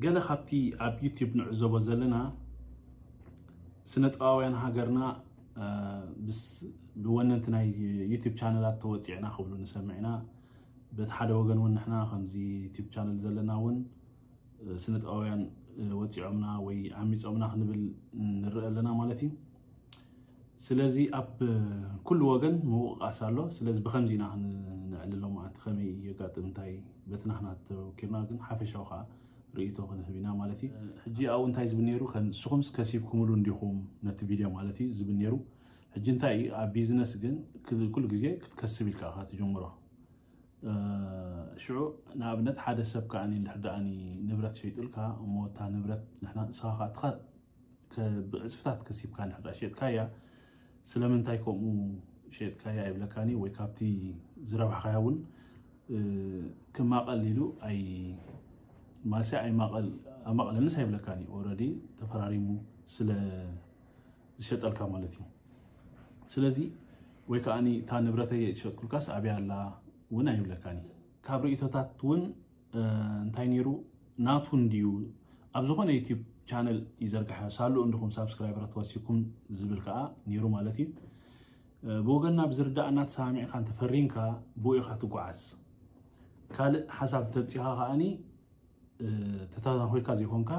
ገለ ካብቲ ኣብ ዩቲዩብ ንዕዘቦ ዘለና ስነጥባውያን ሃገርና ብወነንቲ ናይ ዩቲዩብ ቻነላት ተወፂዕና ክብሉ ንሰምዕና በቲ ሓደ ወገን እውን ንሕና ከምዚ ዩቲዩብ ቻነል ዘለና እውን ስነጥባውያን ወፂዖምና ወይ ዓሚፆምና ክንብል ንርኢ ኣለና ማለት እዩ። ስለዚ ኣብ ኩሉ ወገን ምውቃስ ኣሎ። ስለዚ ብከምዚ ኢና ክንዕልሎም ማለት ከመይ የጋጥም እንታይ በትናህና ተወኪልና ግን ሓፈሻው ከዓ ርእይቶ ክንህብ ኢና ማለት እዩ። ሕጂ ኣብኡ እንታይ ዝብል ነይሩ ንስኹም ከሲብኩምሉ እንዲኹም ነቲ ቪድዮ ማለት እዩ ዝብል ነይሩ። ሕጂ እንታይ እዩ ኣብ ቢዝነስ ግን ኩሉ ግዜ ክትከስብ ኢልካ ኢኻ ትጀምሮ። ሽዑ ንኣብነት ሓደ ሰብ ከዓኒ እንድሕር ደኣኒ ንብረት ሸይጡልካ እሞ እታ ንብረት ንሕና ንስኻ ብዕፅፍታት ከሲብካ እንድሕር ደኣ ሸጥካያ ስለምንታይ ከምኡ ሸጥካያ ይብለካኒ ወይ ካብቲ ዝረብሕካያ እውን ክማቐል ኢሉ ማለሰ ኣይማቐለንስ ኣይብለካኒ ኦልሬዲ ተፈራሪሙ ስለ ዝሸጠልካ ማለት እዩ። ስለዚ ወይ ከዓኒ እታ ንብረተይ ሸጥኩልካስ ኣብያ ኣላ እውን ኣይብለካኒ። ካብ ርእቶታት እውን እንታይ ነይሩ ናቱ እንድዩ ኣብ ዝኾነ ዩቲዩብ ቻነል ይዘርግሐ ሳሉ እንድኹም ሳብስክራይበራት ወሲኩም ዝብል ከዓ ነይሩ ማለት እዩ። ብወገንና ብዝርዳእና ተሰማሚዕካ እንተፈሪንካ ብኡ ኢኻ ትጓዓዝ። ካልእ ሓሳብ ተብፂኻ ከዓኒ ተተናኺልካ ዘይኮንካ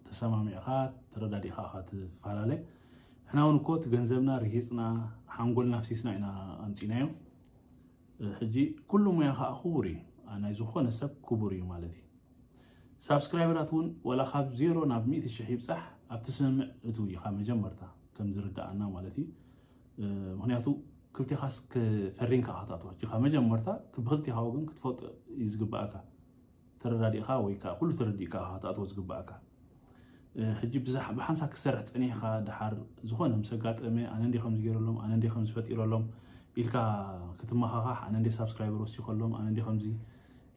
ተሰማሚዕካ ተረዳዲእካ ኢኻ ትፈላለ። ንሕና እውን እኮ እቲ ገንዘብና ርሂፅና ሓንጎልና ፍሲስና ኢና ኣምፂናዮ። ሕጂ ኩሉ ሙያ ከዓ ክቡር እዩ። ናይ ዝኾነ ሰብ ክቡር እዩ ማለት እዩ። ሳብስክራይበራት እውን ወላ ካብ 0 ናብ 100,000 ይብፃሕ ኣብቲ ስምምዕ እትው ኢኻ መጀመርታ ከም ዝርዳእና ማለት እዩ። ምክንያቱ ክልቲኻስ ክፈሪንካ ክትኣትዎ ሕጂ ካብ መጀመርታ ብክልቲኻ ወገን ክትፈልጦ እዩ ዝግባእካ ተረዳዲእካ ወይ ከዓ ኩሉ ተረዲእካ ክትኣትዎ ዝግባእካ። ሕጂ ብሓንሳ ክሰርሕ ፀኒሕካ ድሓር ዝኾነ ምስ ኣጋጠመ ኣነ እንደ ከም ዝገይረሎም ኣነ እንደ ከም ዝፈጢረሎም ኢልካ ክትመኻኻሕ ኣነ እንደ ሳብስክራይበር ወሲኮሎም ኣነ እንደ ከምዚ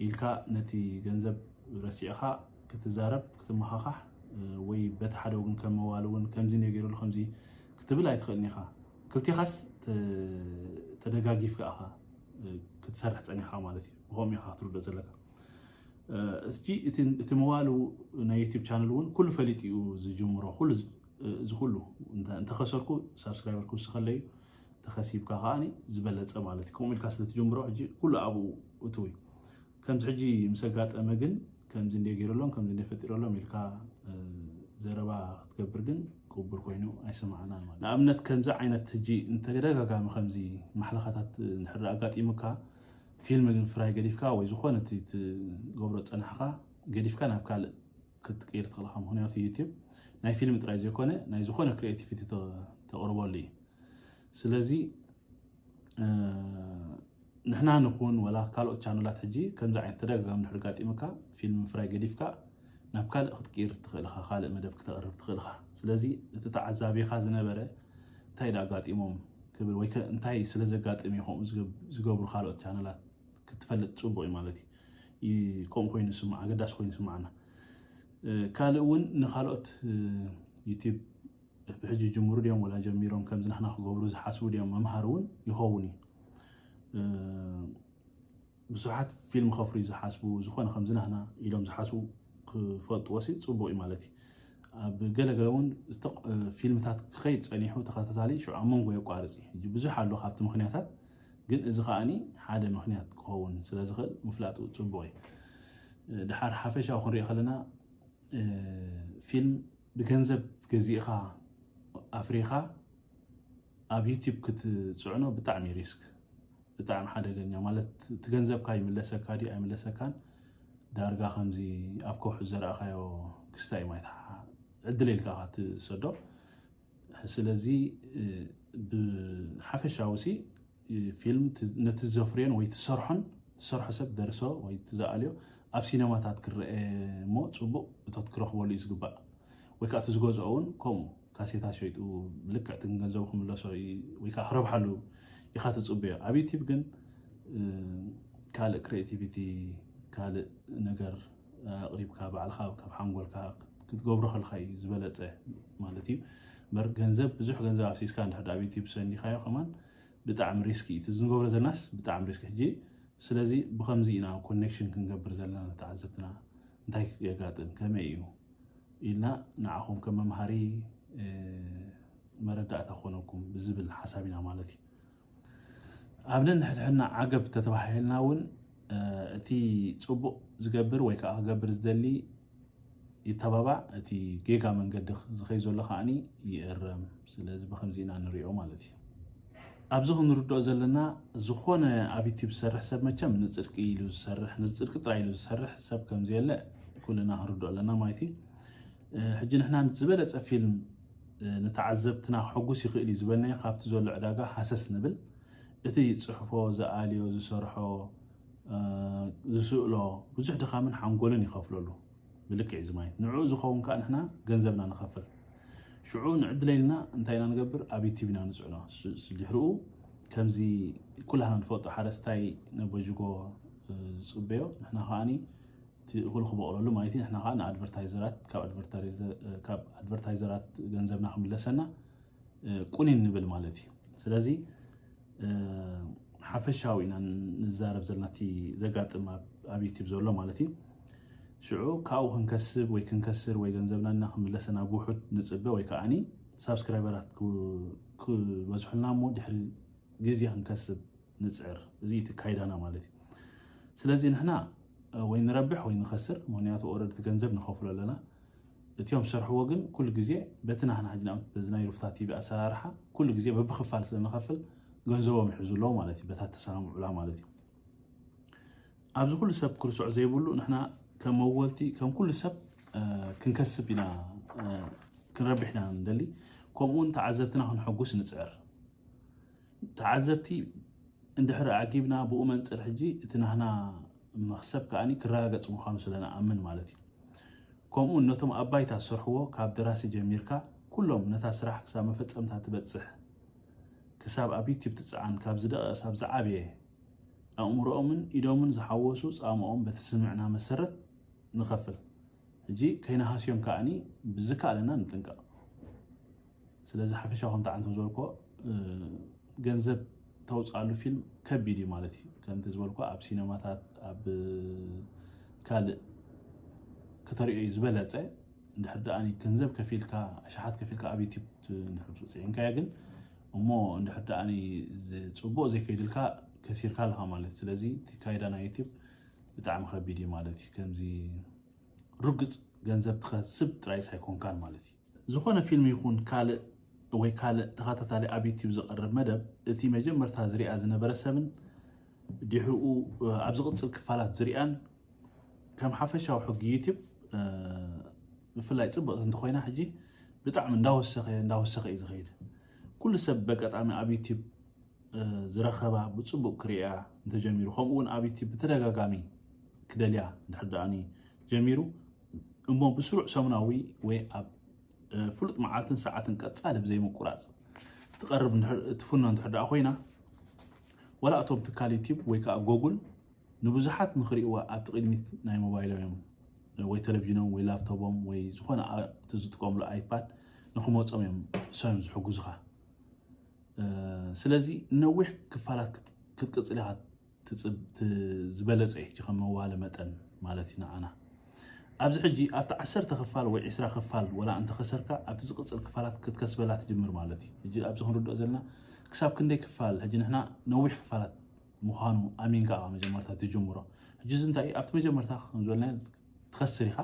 ኢልካ ነቲ ገንዘብ ረሲዕካ ክትዛረብ ክትመኻኻሕ ወይ በቲ ሓደ ወገን ከም መዋል እውን ከምዚ እንደ ገይረሉ ከምዚ ክትብል ኣይትኽእልን ኢኻ። ክልቲኻስ ተደጋጊፍካ ኢኻ ክትሰርሕ ፀኒሕካ ማለት እዩ። ብኸምኡ ኢኻ ክትርድኦ ዘለካ። እቲ መዋሉ ናይ ዩቲዩብ ቻነል እውን ኩሉ ፈሊጥ እዩ ዝጅምሮ ኩሉ እንተኸሰርኩ ሳብስክራይበር ክውስኸለዩ ተኸሲብካ ከዓኒ ዝበለፀ ማለት እዩ። ከምኡ ኢልካ ስለትጅምሮ ሕጂ ኩሉ ኣብኡ እትው እዩ። ከምዚ ሕጂ ምስ ኣጋጠመ ግን ከምዚ እንደ ገይረሎም ከምዚ እንደ ፈጢረሎም ኢልካ ዘረባ ክትገብር ግን ቅቡል ኮይኑ ኣይስማዕናን ማለት። ንኣብነት ከምዚ ዓይነት ሕጂ እንተደጋጋሚ ከምዚ ማሕለኻታት እንድሕር ኣጋጢሙካ ፊልም ግን ፍራይ ገዲፍካ ወይ ዝኾነ ትገብሮ ፀናሕካ ገዲፍካ ናብ ካልእ ክትቀይር ትኽእል ኢኻ። ምክንያቱ ዩቲዩብ ናይ ፊልም ጥራይ ዘይኮነ ናይ ዝኾነ ክሪኤቲቪቲ ተቕርበሉ እዩ። ስለዚ ንሕና ንኹን ወላ ካልኦት ቻነላት ሕጂ ከምዚ ዓይነት ተደጋጋሚ እንድሕር ኣጋጢሙካ ፊልም ፍራይ ገዲፍካ ናብ ካልእ ክትቀይር ትኽእል ኢኻ፣ ካልእ መደብ ክተቕርብ ትኽእል ኢኻ። ስለዚ እቲ ተዓዛቢኻ ዝነበረ እንታይ ኣጋጢሞም ክብል ወይ እንታይ ስለ ዘጋጥም ከምኡ ዝገብሩ ካልኦት ቻነላት ክትፈልጥ ፅቡቅ እዩ ማለት እዩ። ከምኡ ኮይኑ ይስማዕ ኣገዳሲ ኮይኑ ይስማዓና። ካልእ እውን ንካልኦት ዩቲዩብ ብሕጂ ጅምሩ ድዮም ወላ ጀሚሮም ከምዚ ንሕና ክገብሩ ዝሓስቡ ድዮም መምሃር እውን ይኸውን እዩ። ብዙሓት ፊልም ከፍርዩ ዝሓስቡ ዝኾነ ከምዚ ንሕና ኢሎም ዝሓስቡ ክፈልጥዎሲ ፅቡቅ እዩ ማለት እዩ። ኣብ ገለገለ እውን ፊልምታት ክኸይድ ፀኒሑ ተኸታታሊ ሽዑ ኣብ መንጎ የቋርፅ እዩ። ብዙሕ ኣሎ ካብቲ ምክንያታት ግን እዚ ከዓኒ ሓደ ምክንያት ክኸውን ስለዝኽእል ምፍላጡ ፅቡቅ እዩ። ድሓር ሓፈሻዊ ክንሪኦ ከለና ፊልም ብገንዘብ ገዚእኻ ኣፍሪኻ ኣብ ዩቲዩብ ክትፅዕኖ ብጣዕሚ ሪስክ ብጣዕሚ ሓደገኛ ማለት እቲ ገንዘብካ ይምለሰካ ዲ ኣይምለሰካን ዳርጋ ከምዚ ኣብ ከውሑ ዘረእኻዮ ክስታይ ማይታ ዕድለ ኢልካ ኢኻ ትሰዶ። ስለዚ ብሓፈሻዊ ፊልም ነቲ ዘፍርዮን ወይ ትሰርሖ ሰብ ደርሶ ወይ ትዝኣልዮ ኣብ ሲነማታት ክርአ እሞ ፅቡቅ እቶት ክረኽበሉ እዩ ዝግባእ። ወይ ከዓ እቲ ዝገዝኦ እውን ከምኡ ካሴታት ሸይጡ ልክዕ እቲ ገንዘቡ ክምለሶ ወይ ከዓ ክረብሓሉ ኢኻ ትፅበዮ። ኣብ ዩቲዩብ ግን ካልእ ክሪኤቲቪቲ ካልእ ነገር ኣቕሪብካ ባዕልካ ካብ ሓንጎልካ ክትገብሮ ከልካ እዩ ዝበለፀ ማለት እዩ። እምበር ገንዘብ ብዙሕ ገንዘብ ኣብሲስካ እንድሕር ኣብ ዩቲዩብ ሰኒኻዮ ከማን ብጣዕሚ ሪስኪ እዩ። እቲ ዝንገብሮ ዘለናስ ብጣዕሚ ሪስኪ ሕጂ። ስለዚ ብከምዚ ኢና ኮኔክሽን ክንገብር ዘለና ተዓዘብትና እንታይ የጋጥም ከመይ እዩ ኢልና ንዓኹም ከም መምሃሪ መረዳእታ ኮነኩም ብዝብል ሓሳቢና ማለት እዩ ኣብነን ንሕድሕድና ዓገብ ተተባሂልና እውን እቲ ፅቡቅ ዝገብር ወይ ከዓ ክገብር ዝደሊ ይተባባዕ እቲ ጌጋ መንገዲ ዝኸይ ዘሎ ከዓኒ ይእረም ስለዚ ብከምዚ ኢና ንሪኦ ማለት እዩ ኣብዚ ክንርድኦ ዘለና ዝኾነ ኣብ ዩቲብ ዝሰርሕ ሰብ መቸም ንፅድቂ ኢሉ ዝሰርሕ ንፅድቂ ጥራይ ኢሉ ዝሰርሕ ሰብ ከምዘየለ ኩልና ክንርድኦ ኣለና ማለት እዩ ሕጂ ንሕና ዝበለፀ ፊልም ንተዓዘብትና ክሕጉስ ይኽእል እዩ ዝበልናዮ ካብቲ ዘሎ ዕዳጋ ሓሰስ ንብል እቲ ፅሕፎ ዝኣልዮ ዝሰርሖ ዝስእሎ ብዙሕ ድኻምን ሓንጎልን ይኸፍለሉ ብልክዕ እዩ ማለት ንዕኡ ዝኸውን ከዓ ንሕና ገንዘብና ንኸፍል ሽዑ ንዕድለይልና እንታይ ኢና ንገብር ኣብ ዩቲብ ኢና ንፅዕኖ ድሕሪኡ ከምዚ ኩላህና ንፈልጦ ሓረስታይ ነቦጅጎ ዝፅበዮ ንሕና ከዓኒ ኩሉ ክበቕለሉ ማለት እዩ ንሕና ከዓ ንኣድቨርታይዘራት ካብ ኣድቨርታይዘራት ገንዘብና ክምለሰና ቁኒን ንብል ማለት እዩ ስለዚ ሓፈሻዊ ኢና ንዛረብ ዘለና እቲ ዘጋጥም ኣብ ዩቲብ ዘሎ ማለት እዩ ሽዑ ካብኡ ክንከስብ ወይ ክንከስር ወይ ገንዘብና እና ክምለሰና ብውሑድ ንፅበ ወይ ከዓኒ ሳብስክራይበራት ክበዝሑልና እሞ ድሕሪ ግዜ ክንከስብ ንፅዕር እዚ እቲ ካይዳና ማለት እዩ ስለዚ ንሕና ወይ ንረብሕ ወይ ንኸስር ምክንያቱ ኦረዲ ገንዘብ ንኸፍሎ ኣለና እቲኦም ዝሰርሕዎ ግን ኩሉ ግዜ በቲ ናህና ሕጂ በዝናይ ሩፍታ ቲቪ ኣሰራርሓ ኩሉ ግዜ በብክፋል ስለንኸፍል ገንዘቦም ይሕዙ ኣለዎ ማለት እዩ በታ ተሰማምዑላ ማለት እዩ ኣብዚ ኩሉ ሰብ ክርስዕ ዘይብሉ ንሕና ከም መወልቲ ከም ኩሉ ሰብ ክንከስብ ኢና ክንረብሕ ኢና ንደሊ ከምኡውን ተዓዘብትና ክንሕጉስ ንፅዕር ተዓዘብቲ እንድሕሪ ኣጊብና ብኡ መንፅር ሕጂ እቲ ናህና መክሰብ ከዓኒ ክረጋገፅ ምዃኑ ስለንኣምን ማለት እዩ ከምኡውን ነቶም ኣብ ባይታ ዝሰርሕዎ ካብ ደራሲ ጀሚርካ ኩሎም ነታ ስራሕ ክሳብ መፈፀምታ ትበፅሕ ክሳብ ኣብ ዩቲብ ትፅዓን ካብ ዝደቐ ሳብ ዝዓበየ ኣእምሮኦምን ኢዶምን ዝሓወሱ ፃምኦም በቲ ስምዕና መሰረት ንኸፍል ሕጂ ከይናሃስዮም ከዓኒ ብዝከኣለና ንጥንቀቕ ስለዚ ሓፈሻዊ ከምቲ ዓንቶም ዝበልኮ ገንዘብ ተውፃሉ ፊልም ከቢድ እዩ ማለት እዩ ከምቲ ዝበልኮ ኣብ ሲነማታት ኣብ ካልእ ክተሪኦ እዩ ዝበለፀ እንድሕር ደኣኒ ገንዘብ ከፊልካ ኣሽሓት ከፊልካ ኣብ ዩቲብ እንድሕር ፅዒንካዮ ግን እሞ እንድሕር ደኣኒ ፅቡቅ ዘይከይድልካ ከሲርካ ኣለካ ማለት እዩ ስለዚ እቲ ካይዳ ናይ ዩቲብ ብጣዕሚ ከቢድ እዩ ማለት እዩ ከምዚ ርግፅ ገንዘብ ትኸስብ ጥራይ ሳይኮንካን ማለት እዩ ዝኾነ ፊልም ይኹን ካልእ ወይ ካልእ ተኸታታሊ ኣብ ዩቲብ ዝቐርብ መደብ እቲ መጀመርታ ዝሪኣ ዝነበረ ሰብን ድሕሪኡ ኣብ ዝቕፅል ክፋላት ዝሪኣን ከም ሓፈሻዊ ሕጊ ዩቲብ ብፍላይ ፅብቕቲ እንተኮይና ሕጂ ብጣዕሚ እንዳወሰኸ እዩ ዝኸይድ ኩሉ ሰብ በቀጣሚ ኣብ ዩቲብ ዝረኸባ ብፅቡቅ ክሪኣ እንተጀሚሩ ከምኡውን ኣብ ዩቲብ ብተደጋጋሚ ክደልያ እንድሕር ደኣኒ ጀሚሩ እሞ ብስሩዕ ሰሙናዊ ወይ ኣብ ፍሉጥ መዓልትን ሰዓትን ቀፃሊ ብዘይምቁራፅ ትቐርብ ትፍኖ እንድሕር ደኣ ኮይና ወላ እቶም ትካል ዩቲብ ወይ ከዓ ጎጉል ንብዙሓት ንኽሪእዋ ኣብቲ ቅድሚት ናይ ሞባይሎም እዮም ወይ ቴሌቭዥኖም ወይ ላፕቶፖም ወይ ዝኾነ እቲ ዝጥቀምሉ ኣይፓድ ንክመፆም እዮም እሶም ዝሕግዙኻ ስለዚ ነዊሕ ክፋላት ክትቅፅል ኢኻ ዝበለፀ ሕጂ ከም መዋለ መጠን ማለት እዩ ንዓና ኣብዚ ሕጂ ኣብቲ 10 ክፋል ወይ 20 ክፋል ወላ እንተኸሰርካ ኣብቲ ዝቕፅል ክፋላት ክትከስበላ ትጅምር ማለት እዩ ሕጂ ኣብዚ ክንርድኦ ዘለና ክሳብ ክንደይ ክፋል ሕጂ ንሕና ነዊሕ ክፋላት ምዃኑ ኣሚንካ መጀመርታ ትጅምሮ ሕጂ እዚ እንታይ ኣብቲ መጀመርታ ከምዝበልና ትኸስር ኢኻ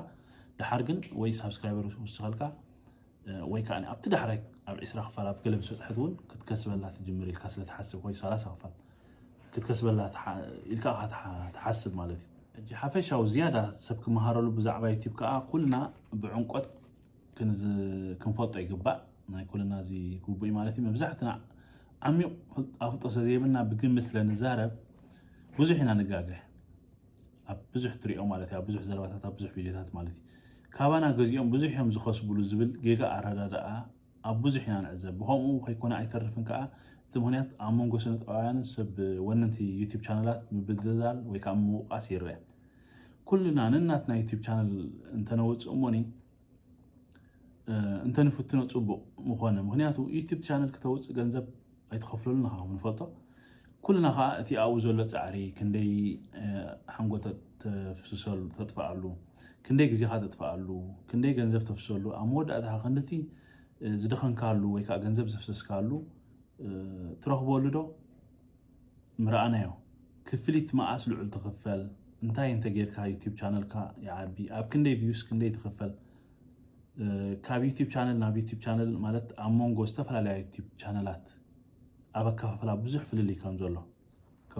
ድሓር ግን ወይ ሳብስክራይበር ውስኸልካ ወይ ከዓ ኣብቲ ዳሕራይ ኣብ 20 ክፋል ኣብ ገለ ብዝበፅሐት እውን ክትከስበላ ትጅምር ኢልካ ስለትሓስብ ወይ 30 ክፋል ክትከስበላ ኢልካ ትሓስብ ማለት እዩ ሕጂ ሓፈሻዊ ዝያዳ ሰብ ክመሃረሉ ብዛዕባ ዩቲብ ከዓ ኩልና ብዕንቆት ክንፈልጦ ይግባእ ናይ ኩልና እዚ ግቡእ ማለት እዩ መብዛሕትና ዓሚቕ ኣፍልጦ ስለዘይብልና ብግምት ስለንዛረብ ብዙሕ ኢና ንጋገሕ ኣብ ብዙሕ ትሪኦ ማለት እዩ ኣብ ብዙሕ ዘረባታት ኣብ ብዙሕ ቪድዮታት ማለት እዩ ካባና ገዚኦም ብዙሕ እዮም ዝኸስብሉ ዝብል ጌጋ ኣረዳድኣ ኣብ ብዙሕ ኢና ንዕዘብ ብከምኡ ከይኮነ ኣይተርፍን ከዓ እቲ ምክንያት ኣብ መንጎ ስነ ጥበባውያንን ሰብ ወነንቲ ዩቲብ ቻነላት ምብድላል ወይ ከዓ ምውቃስ ይርአ ኩልና ንናትና ዩቲብ ቻነል እንተነውፅእ እሞኒ እንተንፍትኖ ፅቡቅ ምኾነ ምክንያቱ ዩቲብ ቻነል ክተውፅእ ገንዘብ ኣይትኸፍለሉን ንኻ ንፈልጦ كلنا خا تي أوزول لتعري كندي حنقول تفسسل تدفعلو كندي جزي هذا تدفعلو كندي جنزب تفسسلو أمود أده خندتي زدخن كارلو ويكا جنزب تفسس كارلو تروح بولدو مرأنا يو كفليت ما أصل عل تخفل انت جيت كا يوتيوب channel كا يعبي أب كندي فيوز كندي تخفل كاب يوتيوب channel ناب يوتيوب channel مالت أمونغو استفل على يوتيوب channelات أبا كفلا بزح في اللي كم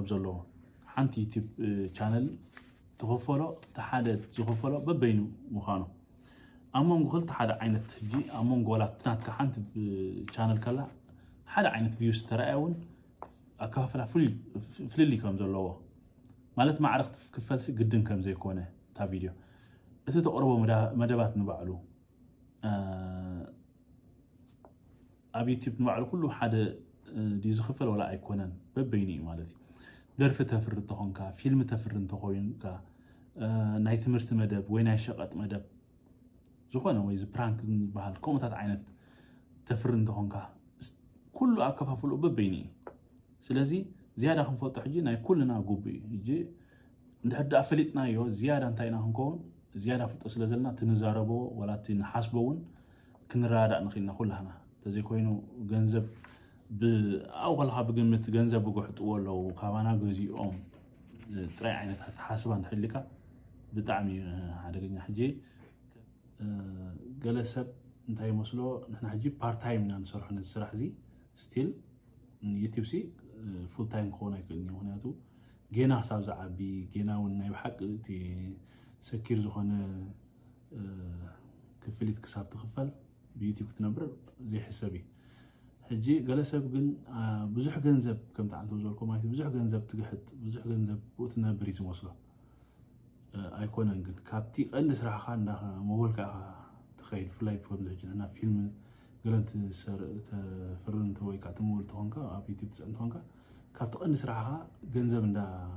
زلوا حنت يوتيوب channel تخفله تحدد تخفله ببينه مخانه أمونغو قلت حدا عينت جي أمونغو ولا تنات كحنت channel كلا حدا عينت فيوز ترى أكافلا في اللي كم زلوا مالت ما عرفت كفلسي قدن كم زي كونه تا فيديو إذا تقربوا مدبات نبعلو أبي تيب نبعلو كله حدا دي زخفل ولا أيكونن ببيني مالتي درف تفرد تخونكا فيلم تفرد تخوينكا نايت مرت مدب وين عشقت مدب زخونه ويز برانك بحال كومنتات عينت تفرد تخونكا كله أكفافلو ببيني سلازي زيادة خنفوت حجي ناي كلنا قوبي يجي نحد أفلتنا يو زيادة انتاينا هنكون زيادة فوت سلازلنا تنزاربو ولا تنحاسبون كنرادة نخيلنا كلنا تزي كوينو جنزب بأولها بقمة جنزب وقحت ولو كابانا جوزي تراي عينت حاسبا نحلكا بتعمي عدقنا حجي جلسب انتاي مسلو نحن حجي بارت تايم نصرح نسرح زي ستيل يوتيوب سي فول تايم كون يكلني هناتو جينا حساب زعبي جينا وناي بحق تي سكير زخونه كفليت كساب تخفل بيوتيوب تنبر زي حسابي حجي جلسب جن بزح جنزب كم تعرفوا زولكم مايت بزح جنزب تجحد بزح جنزب وتنبري تموصله أيكون جن كابتي قند سرعة خان مول كا تخيل فلاي فهم زوجنا أنا فيلم قلنت تفرن توي كاتمول تونكا أبي تبتسأل تونكا كابت قند سرعة جنزب ندا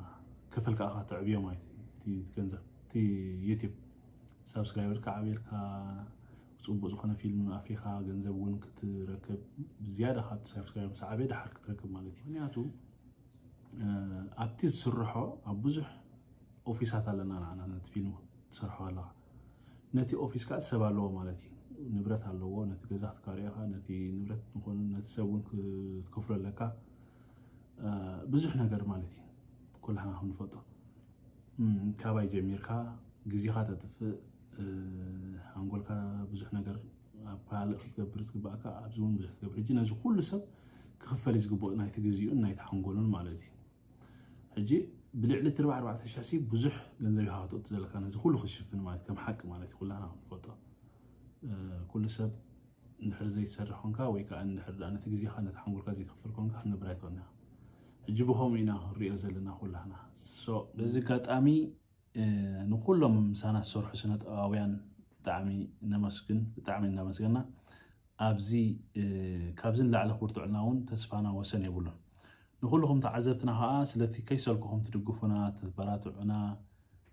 كفل كأخا تعبيه مايت تي جنزب تي يوتيوب سبسكرايبر كعبير كا وصوب زخنا فيلم أفريقيا جنزب ون كتركب زيادة خابت سبسكرايبر سعبي ده حركة تركب مالتي هنياتو أبتز سرحة أبوزح أوفيسات لنا أنا فيلم سرحة الله نتي أوفيس كات سبالو مالتي نبرت هاللو نتي جزاحت كاريها نتي نبرت نقول نتسوون كفر لك بزح نجار مالتي كلها هم فوتو كاباي جميركا جزيخات تف هنقولك بزح نجار بال تقبرت كباكا أبزون بزح تقبر جينا زو كل سب كخفل يزقبو نايت جزيون نايت هنقولون مالتي حجي بلعلة تربع 14 شاسي بزح جنزبي هاتو تزلك أنا زي كله خشفن مالتي كم حق مالتي كلها فوتو كل سب نحر زي يسرحون كا ويكأن نحر أنا تجزي خانة تحمل كذي تخفركون كا نبريت ونها جيبوهم إنا الرئاسة لنا كلنا بذكرت أمي نقول لهم سنة الصرح سنة أويان تعمي نمسكنا أبزي كابزن لعله برتعناون تسفانا وسن يقولون نقول لهم تعذبتنا هاس التي كيسالكم تدقفونا تبراتعنا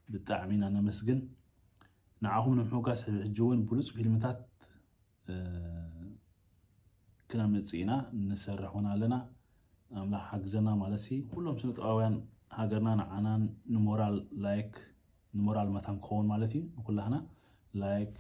بالتعمين أنا مسجن نعاهم نمحوكاس حجوين بولس فيلمتات كنا متسينا نسرحونا لنا أملاح حقزنا مالسي كلهم سنة أوان هاجرنا نعانان نمورال لايك نمورال مثلا كون مالتي نقول لهنا لايك